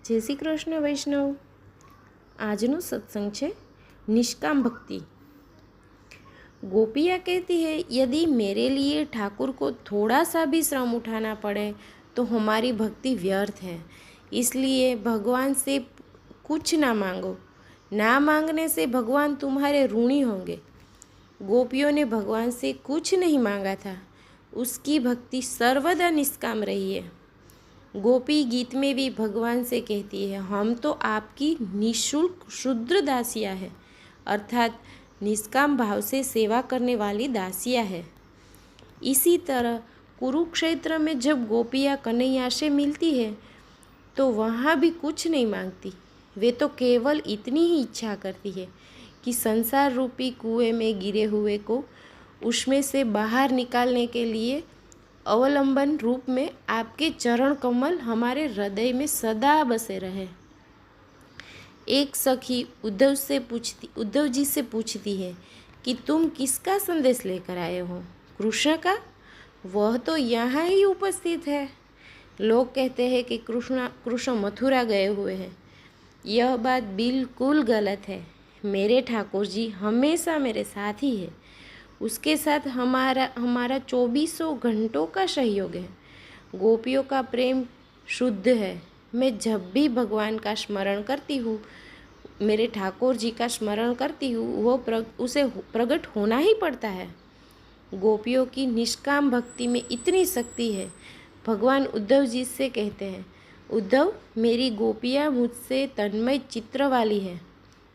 जय श्री कृष्ण वैष्णव। આજનો સત્સંગ છે निष्काम भक्ति। गोपियाँ कहती है, यदि मेरे लिए ठाकुर को थोड़ा सा भी श्रम उठाना पड़े तो हमारी भक्ति व्यर्थ है। इसलिए भगवान से कुछ ना मांगो, ना मांगने से भगवान तुम्हारे ऋणी होंगे। गोपियों ने भगवान से कुछ नहीं मांगा था, उसकी भक्ति सर्वदा निष्काम रही है। गोपी गीत में भी भगवान से कहती है, हम तो आपकी निःशुल्क शुद्र दासियाँ हैं, अर्थात निष्काम भाव से सेवा करने वाली दासियाँ है। इसी तरह कुरुक्षेत्र में जब गोपियाँ कन्हैया से मिलती है तो वहाँ भी कुछ नहीं मांगती। वे तो केवल इतनी ही इच्छा करती है कि संसार रूपी कुएं में गिरे हुए को उसमें से बाहर निकालने के लिए अवलंबन रूप में आपके चरण कमल हमारे हृदय में सदा बसे रहे। एक सखी उद्धव जी से पूछती है कि तुम किसका संदेश लेकर आए हो? कृष्ण का? वह तो यहाँ ही उपस्थित है। लोग कहते हैं कि कृष्ण मथुरा गए हुए हैं। यह बात बिल्कुल गलत है। मेरे ठाकुर जी हमेशा मेरे साथ ही है। उसके साथ हमारा 2400 घंटों का सहयोग है। गोपियों का प्रेम शुद्ध है। मैं जब भी भगवान का स्मरण करती हूँ, मेरे ठाकुर जी का स्मरण करती हूँ, उसे प्रकट होना ही पड़ता है। गोपियों की निष्काम भक्ति में इतनी शक्ति है। भगवान उद्धव जी से कहते हैं, उद्धव, मेरी गोपियाँ मुझसे तन्मय चित्र वाली है।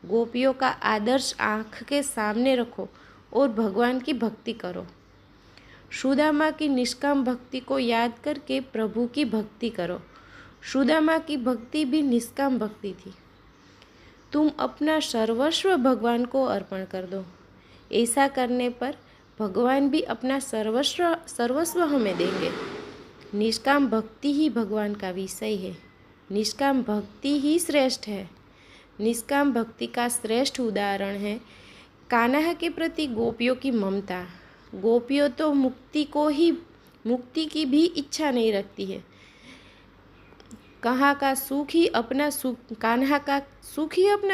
गोपियों का आदर्श आँख के सामने रखो और भगवान की भक्ति करो। सुदामा की निष्काम भक्ति को याद करके प्रभु की भक्ति करो। सुदामा की भक्ति भी निष्काम भक्ति थी। तुम अपना सर्वस्व भगवान को अर्पण कर दो। ऐसा करने पर भगवान भी अपना सर्वस्व हमें देंगे। निष्काम भक्ति ही भगवान का विषय है। निष्काम भक्ति ही श्रेष्ठ है। निष्काम भक्ति का श्रेष्ठ उदाहरण है कान्हा के प्रति गोपियों की ममता। गोपियों तो मुक्ति की भी इच्छा नहीं रखती है। कान्हा का सुख ही अपना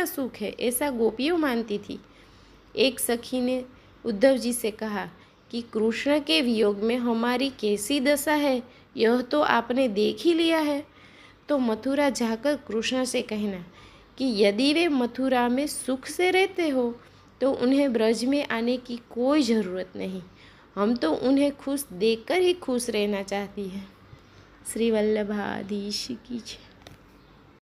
सुख है, ऐसा गोपियों मानती थी। एक सखी ने उद्धव जी से कहा कि कृष्ण के वियोग में हमारी कैसी दशा है, यह तो आपने देख ही लिया है। तो मथुरा जाकर कृष्ण से कहना कि यदि वे मथुरा में सुख से रहते हो तो उन्हें ब्रज में आने की कोई ज़रूरत नहीं। हम तो उन्हें खुश देखकर ही खुश रहना चाहती हैं। श्री वल्लभाधीश की जय।